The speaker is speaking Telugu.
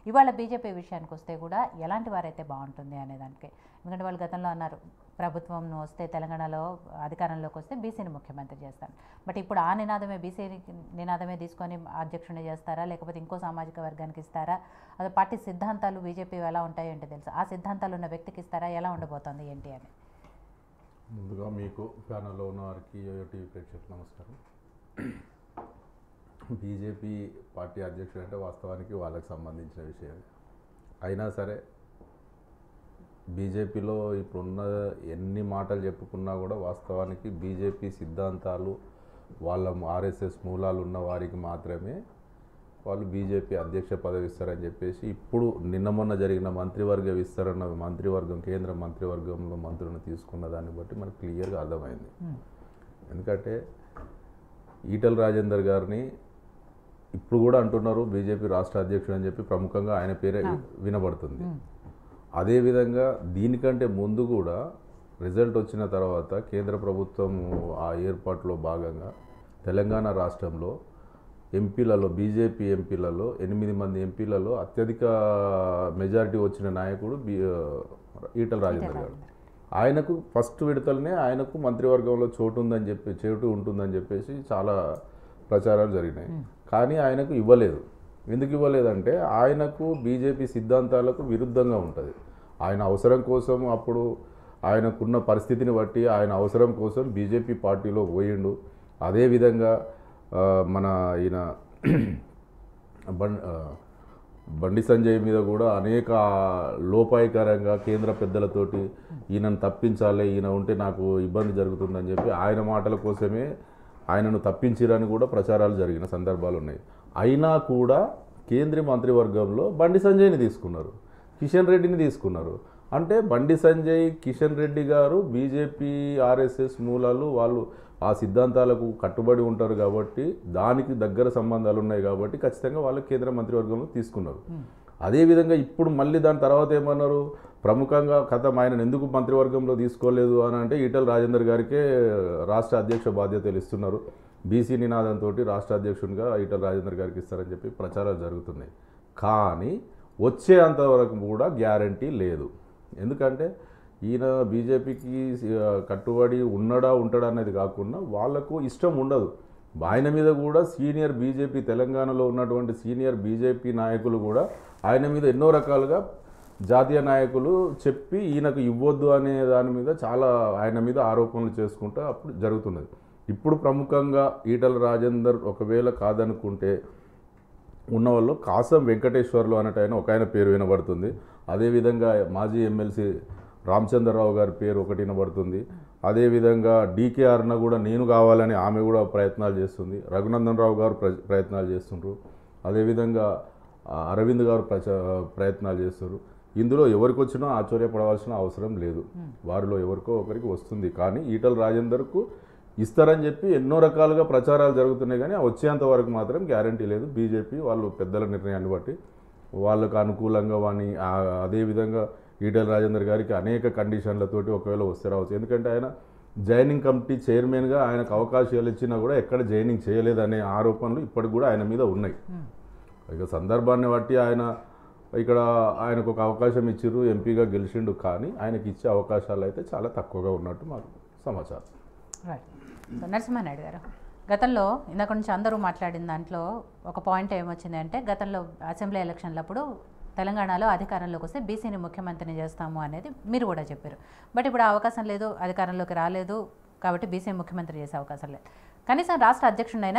ఇవాళ బీజేపీ విషయానికి వస్తే కూడా ఎలాంటి వారైతే బాగుంటుంది అనేదానికి, ఎందుకంటే వాళ్ళు గతంలో అన్నారు ప్రభుత్వం వస్తే తెలంగాణలో అధికారంలోకి వస్తే బీసీని ముఖ్యమంత్రి చేస్తాను. బట్ ఇప్పుడు ఆ నినాదమే బీసీ నినాదమే తీసుకొని అధ్యక్షుని చేస్తారా, లేకపోతే ఇంకో సామాజిక వర్గానికి ఇస్తారా, అది పార్టీ సిద్ధాంతాలు బీజేపీ ఎలా ఉంటాయో ఏంటో తెలుసు, ఆ సిద్ధాంతాలు ఉన్న వ్యక్తికి ఇస్తారా, ఎలా ఉండబోతోంది ఏంటి అని? ముందుగా మీకు ప్యానల్లో ఉన్న వారికి టీవీ ప్రేక్షకులకు నమస్కారం. బీజేపీ పార్టీ అధ్యక్షుడు అంటే వాస్తవానికి వాళ్ళకి సంబంధించిన విషయం. అయినా సరే బీజేపీలో ఇప్పుడున్న ఎన్ని మాటలు చెప్పుకున్నా కూడా వాస్తవానికి బీజేపీ సిద్ధాంతాలు వాళ్ళ ఆర్ఎస్ఎస్ మూలాలు ఉన్న వారికి మాత్రమే వాళ్ళు బీజేపీ అధ్యక్ష పదవి ఇస్తారని చెప్పేసి ఇప్పుడు నిన్న మొన్న జరిగిన మంత్రివర్గ విస్తరణ మంత్రివర్గం కేంద్ర మంత్రివర్గంలో మంత్రులను తీసుకున్న దాన్ని బట్టి మనకు క్లియర్గా అర్థమైంది. ఎందుకంటే ఈటల రాజేందర్ గారిని ఇప్పుడు కూడా అంటున్నారు బీజేపీ రాష్ట్ర అధ్యక్షుడు అని చెప్పి ప్రముఖంగా ఆయన పేరే వినబడుతుంది. అదేవిధంగా దీనికంటే ముందు కూడా రిజల్ట్ వచ్చిన తర్వాత కేంద్ర ప్రభుత్వం ఆ ఏర్పాటులో భాగంగా తెలంగాణ రాష్ట్రంలో ఎంపీలలో బీజేపీ ఎంపీలలో 8 మంది ఎంపీలలో అత్యధిక మెజారిటీ వచ్చిన నాయకుడు ఈటల రాజేందర్ గారు. ఆయనకు ఫస్ట్ విడతలనే ఆయనకు మంత్రివర్గంలో చోటు ఉంటుందని చెప్పేసి చాలా ప్రచారాలు జరిగినాయి. కానీ ఆయనకు ఇవ్వలేదు. ఎందుకు ఇవ్వలేదంటే ఆయనకు బీజేపీ సిద్ధాంతాలకు విరుద్ధంగా ఉంటుంది. ఆయన అవసరం కోసం అప్పుడు ఆయనకున్న పరిస్థితిని బట్టి ఆయన అవసరం కోసం బీజేపీ పార్టీలో పోయిండు. అదేవిధంగా మన ఈయన బండి సంజయ్ మీద కూడా అనేక లోపాయికరంగా కేంద్ర పెద్దలతోటి ఈయనను తప్పించాలి, ఈయన ఉంటే నాకు ఇబ్బంది జరుగుతుందని చెప్పి ఆయన మాటల కోసమే ఆయనను తప్పించిరని కూడా ప్రచారాలు జరిగిన సందర్భాలు ఉన్నాయి. అయినా కూడా కేంద్రీయ మంత్రివర్గంలో బండి సంజయ్ని తీసుకున్నారు, కిషన్ రెడ్డిని తీసుకున్నారు. అంటే బండి సంజయ్, కిషన్ రెడ్డి గారు బీజేపీ ఆర్ఎస్ఎస్ మూలాలు వాళ్ళు ఆ సిద్ధాంతాలకు కట్టుబడి ఉంటారు కాబట్టి దానికి దగ్గర సంబంధాలు ఉన్నాయి కాబట్టి ఖచ్చితంగా వాళ్ళు కేంద్ర మంత్రివర్గంలో తీసుకున్నారు. అదేవిధంగా ఇప్పుడు మళ్ళీ దాని తర్వాత ఏమన్నారు, ప్రముఖంగా ఆయనను ఎందుకు మంత్రివర్గంలో తీసుకోలేదు అని అంటే ఈటల రాజేందర్ గారికే రాష్ట్ర అధ్యక్ష బాధ్యతలు ఇస్తున్నారు, బీసీ నినాదంతో రాష్ట్ర అధ్యక్షునిగా ఈటల రాజేందర్ గారికి ఇస్తారని చెప్పి ప్రచారాలు జరుగుతున్నాయి. కానీ వచ్చే అంతవరకు కూడా గ్యారంటీ లేదు. ఎందుకంటే ఈయన బీజేపీకి కట్టుబడి ఉంటాడా అనేది కాకుండా వాళ్లకు ఇష్టం ఉండదు. ఆయన మీద కూడా సీనియర్ బీజేపీ తెలంగాణలో ఉన్నటువంటి సీనియర్ బీజేపీ నాయకులు కూడా ఆయన మీద ఎన్నో రకాలుగా జాతీయ నాయకులు చెప్పి ఈయనకు ఇవ్వద్దు అనే దాని మీద చాలా ఆయన మీద ఆరోపణలు చేసుకుంటూ అప్పుడు జరుగుతున్నది. ఇప్పుడు ప్రముఖంగా ఈటల రాజేందర్ ఒకవేళ కాదనుకుంటే ఉన్నవాళ్ళు కాసం వెంకటేశ్వర్లు అన్నట్టు ఒక ఆయన పేరు వినబడుతుంది. అదేవిధంగా మాజీ ఎమ్మెల్సీ రామచంద్రరావు గారి పేరు ఒకటి వినబడుతుంది. అదేవిధంగా డీకే అరుణ కూడా నేను కావాలని ఆమె కూడా ప్రయత్నాలు చేస్తుంది. రఘునందన్ రావు గారు ప్రయత్నాలు చేస్తుండ్రు. అదేవిధంగా అరవింద్ గారు ప్రయత్నాలు చేస్తారు. ఇందులో ఎవరికి వచ్చినా ఆశ్చర్యపడవలసిన అవసరం లేదు. వారిలో ఎవరికో ఒకరికి వస్తుంది. కానీ ఈటల రాజేందర్కు ఇస్తారని చెప్పి ఎన్నో రకాలుగా ప్రచారాలు జరుగుతున్నాయి. కానీ వచ్చేంత వరకు మాత్రం గ్యారంటీ లేదు. బీజేపీ వాళ్ళు పెద్దల నిర్ణయాన్ని బట్టి వాళ్ళకు అనుకూలంగా వాని అదేవిధంగా ఈటల రాజేందర్ గారికి అనేక కండిషన్లతోటి ఒకవేళ వస్తే రావచ్చు. ఎందుకంటే ఆయన జాయినింగ్ కమిటీ చైర్మన్గా ఆయనకు అవకాశాలు ఇచ్చినా కూడా ఎక్కడ జాయినింగ్ చేయలేదనే ఆరోపణలు ఇప్పటికి కూడా ఆయన మీద ఉన్నాయి. ఇక సందర్భాన్ని బట్టి ఇక్కడ ఆయనకు ఒక అవకాశం ఇచ్చిర్రు, ఎంపీగా గెలిచిండు. కానీ ఆయనకి ఇచ్చే అవకాశాలు అయితే చాలా తక్కువగా ఉన్నట్టు మాకు సమాచారం. రైట్. సో నరసింహానాయుడు గారు, గతంలో ఇందాక నుంచి అందరూ మాట్లాడిన దాంట్లో ఒక పాయింట్ ఏమొచ్చింది అంటే గతంలో అసెంబ్లీ ఎలక్షన్లప్పుడు తెలంగాణలో అధికారంలోకి వస్తే బీసీని ముఖ్యమంత్రిని చేస్తాము అనేది మీరు కూడా చెప్పారు. బట్ ఇప్పుడు అవకాశం లేదు, అధికారంలోకి రాలేదు కాబట్టి బీసీ ముఖ్యమంత్రి చేసే అవకాశం లేదు. కనీసం రాష్ట్ర అధ్యక్షుడైనా